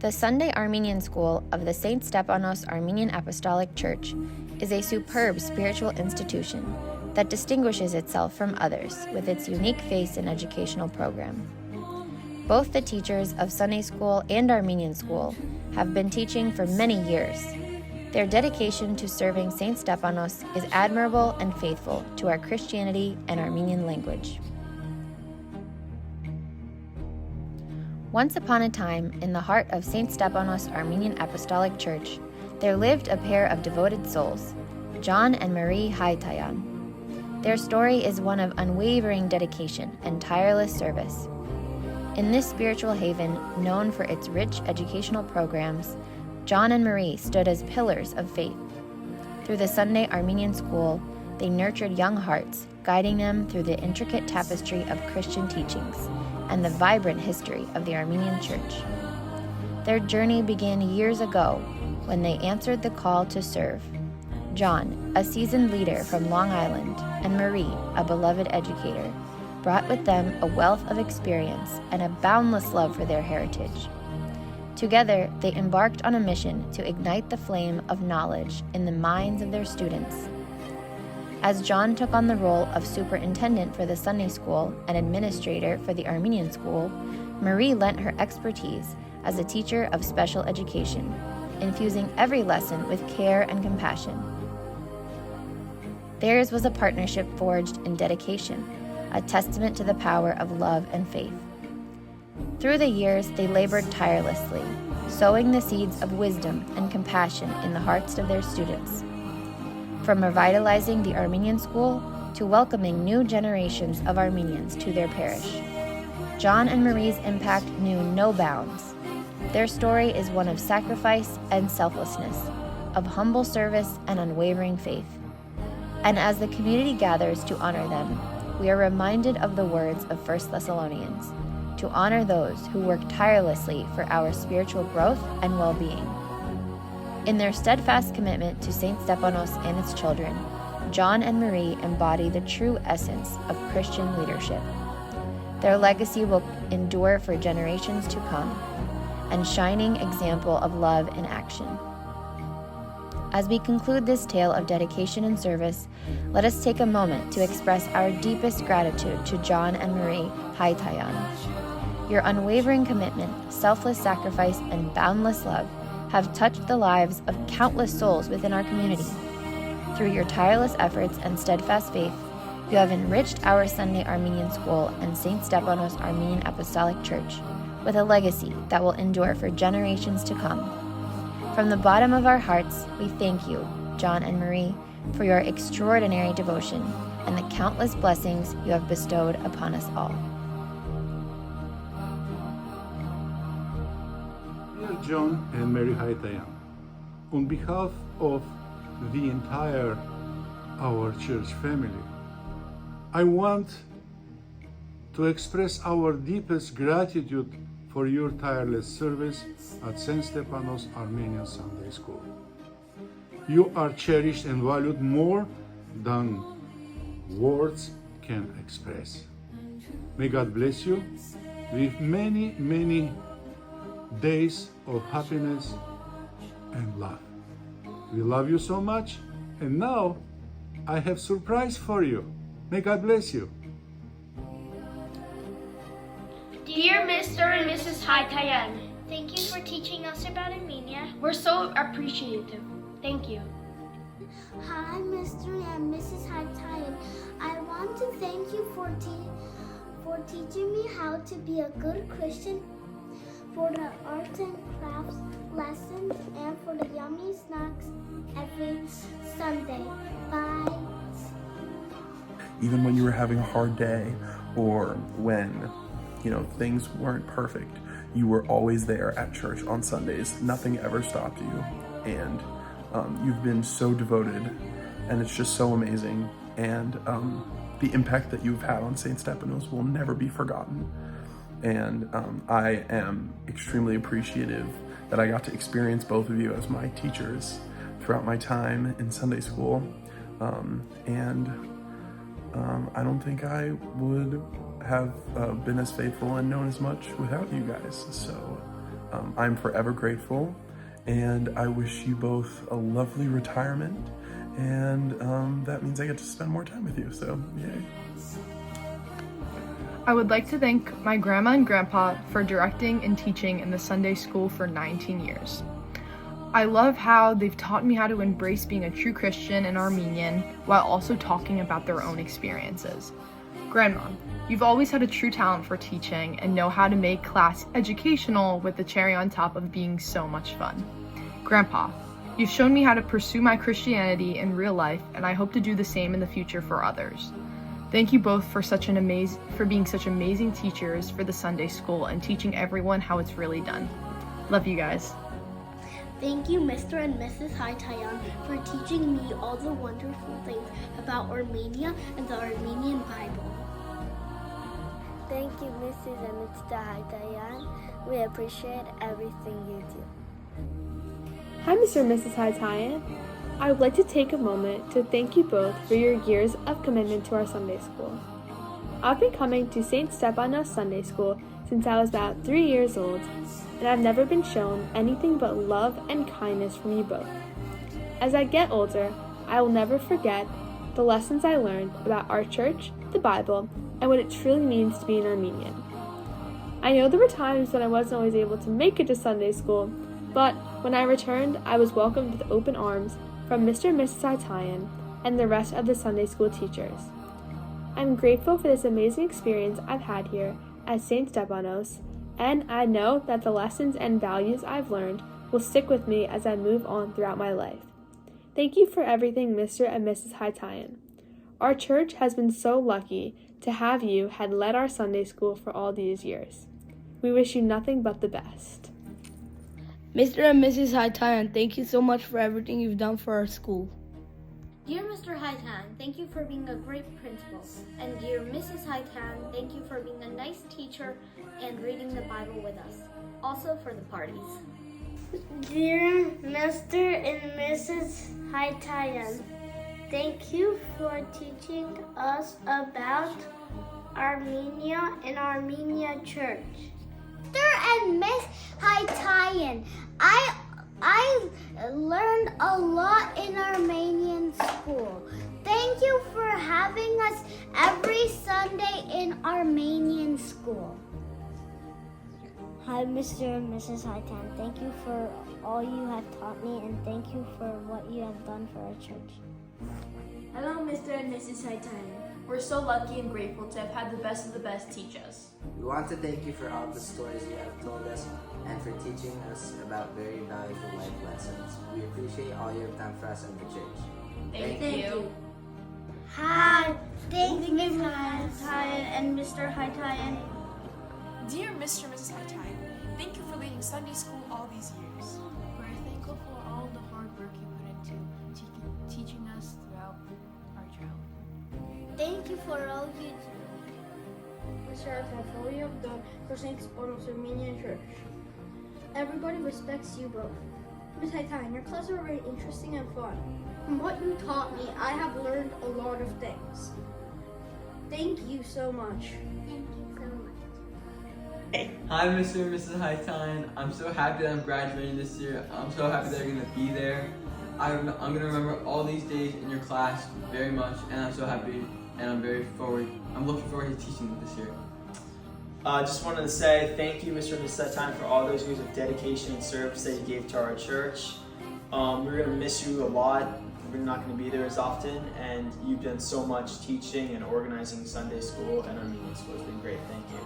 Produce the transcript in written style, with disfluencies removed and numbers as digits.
The Sunday Armenian School of the St. Stepanos Armenian Apostolic Church is a superb spiritual institution that distinguishes itself from others with its unique face and educational program. Both the teachers of Sunday School and Armenian School have been teaching for many years. Their dedication to serving St. Stepanos is admirable and faithful to our Christianity and Armenian language. Once upon a time, in the heart of St. Stepanos Armenian Apostolic Church, there lived a pair of devoted souls, John and Marie Haitayan. Their story is one of unwavering dedication and tireless service. In this spiritual haven, known for its rich educational programs, John and Marie stood as pillars of faith. Through the Sunday Armenian School, they nurtured young hearts, guiding them through the intricate tapestry of Christian teachings and the vibrant history of the Armenian Church. Their journey began years ago when they answered the call to serve. John, a seasoned leader from Long Island, and Marie, a beloved educator, brought with them a wealth of experience and a boundless love for their heritage. Together, they embarked on a mission to ignite the flame of knowledge in the minds of their students. As John took on the role of superintendent for the Sunday School and administrator for the Armenian School, Marie lent her expertise as a teacher of special education, infusing every lesson with care and compassion. Theirs was a partnership forged in dedication, a testament to the power of love and faith. Through the years, they labored tirelessly, sowing the seeds of wisdom and compassion in the hearts of their students. From revitalizing the Armenian School to welcoming new generations of Armenians to their parish, John and Marie's impact knew no bounds. Their story is one of sacrifice and selflessness, of humble service and unwavering faith. And as the community gathers to honor them, we are reminded of the words of 1 Thessalonians, to honor those who work tirelessly for our spiritual growth and well-being. In their steadfast commitment to St. Stepanos and its children, John and Marie embody the true essence of Christian leadership. Their legacy will endure for generations to come, a shining example of love in action. As we conclude this tale of dedication and service, let us take a moment to express our deepest gratitude to John and Marie Haitayan. Your unwavering commitment, selfless sacrifice, and boundless love have touched the lives of countless souls within our community. Through your tireless efforts and steadfast faith, you have enriched our Sunday Armenian School and St. Stepanos Armenian Apostolic Church with a legacy that will endure for generations to come. From the bottom of our hearts, we thank you, John and Marie, for your extraordinary devotion and the countless blessings you have bestowed upon us all. Dear John and Mary Haitayan, on behalf of the entire our church family, I want to express our deepest gratitude for your tireless service at St. Stepanos Armenian Sunday School. You are cherished and valued more than words can express. May God bless you with many, many days of happiness and love. We love you so much, and now I have surprise for you. May God bless you. Dear Mr. and Mrs. Haitayan, Thank you for teaching us about Armenia. we're so appreciative. Thank you. Hi, Mr. and Mrs. Haitayan. I want to thank you for teaching me how to be a good Christian, for the arts and crafts lessons, and for the yummy snacks every Sunday. Bye. Even when you were having a hard day, or when, things weren't perfect, you were always there at church on Sundays. Nothing ever stopped you. And you've been so devoted, and it's just so amazing. And the impact that you've had on St. Stepanos will never be forgotten. And I am extremely appreciative that I got to experience both of you as my teachers throughout my time in Sunday school. I don't think I would have been as faithful and known as much without you guys. So I'm forever grateful, and I wish you both a lovely retirement, and that means I get to spend more time with you, so yay. I would like to thank my grandma and grandpa for directing and teaching in the Sunday school for 19 years. I love how they've taught me how to embrace being a true Christian and Armenian while also talking about their own experiences. Grandma, you've always had a true talent for teaching and know how to make class educational with the cherry on top of being so much fun. Grandpa, you've shown me how to pursue my Christianity in real life, and I hope to do the same in the future for others. Thank you both for being such amazing teachers for the Sunday school and teaching everyone how it's really done. Love you guys. Thank you, Mr. and Mrs. Haitayan, for teaching me all the wonderful things about Armenia and the Armenian Bible. Thank you, Mrs. and Mr. Haitayan. We appreciate everything you do. Hi, Mr. and Mrs. Haitayan. I would like to take a moment to thank you both for your years of commitment to our Sunday school. I've been coming to St. Stepanos Sunday School since I was about 3 years old, and I've never been shown anything but love and kindness from you both. As I get older, I will never forget the lessons I learned about our church, the Bible, and what it truly means to be an Armenian. I know there were times when I wasn't always able to make it to Sunday school, but when I returned, I was welcomed with open arms from Mr. and Mrs. Haitayan and the rest of the Sunday school teachers. I'm grateful for this amazing experience I've had here at St. Stepanos, and I know that the lessons and values I've learned will stick with me as I move on throughout my life. Thank you for everything, Mr. and Mrs. Haitayan. Our church has been so lucky to have you had led our Sunday school for all these years. We wish you nothing but the best. Mr. and Mrs. Haitayan, thank you so much for everything you've done for our school. Dear Mr. Haitayan, thank you for being a great principal. And dear Mrs. Haitayan, thank you for being a nice teacher and reading the Bible with us. Also for the parties. Dear Mr. and Mrs. Haitayan, thank you for teaching us about Armenia and Armenia Church. Mr. and Miss Haitayan, I learned a lot in Armenian school. Thank you for having us every Sunday in Armenian school. Hi, Mr. and Mrs. Haitayan. Thank you for all you have taught me, and thank you for what you have done for our church. Hello, Mr. and Mrs. Haitayan. We're so lucky and grateful to have had the best of the best teach us. We want to thank you for all the stories you have told us and for teaching us about very valuable life lessons. We appreciate all you have done for us in the church. Thank you. Hi, thank you, Mrs. Haitayan and Mr. Haitayan. Dear Mr. and Mrs. Haitayan, thank you for leading Sunday school all these years. We're thankful for all the hard work you put into teaching us throughout our childhood. Thank you for all you do. Mr. Haitayan, for all you have done for St. Stepanos Armenian Church. Everybody respects you both. Ms. Haitayan, your classes are very interesting and fun. From what you taught me, I have learned a lot of things. Thank you so much. Thank you so much. Hi, Mr. and Mrs. Haitayan. I'm so happy that I'm graduating this year. I'm so happy that you're going to be there. I'm going to remember all these days in your class very much, and I'm so happy, and I'm looking forward to teaching this year. Just wanted to say thank you, Mr. and Mrs. Haitayan, for all those years of dedication and service that you gave to our church. We're going to miss you a lot. We're not going to be there as often, and you've done so much teaching and organizing Sunday school and Armenian school. It's been great. Thank you.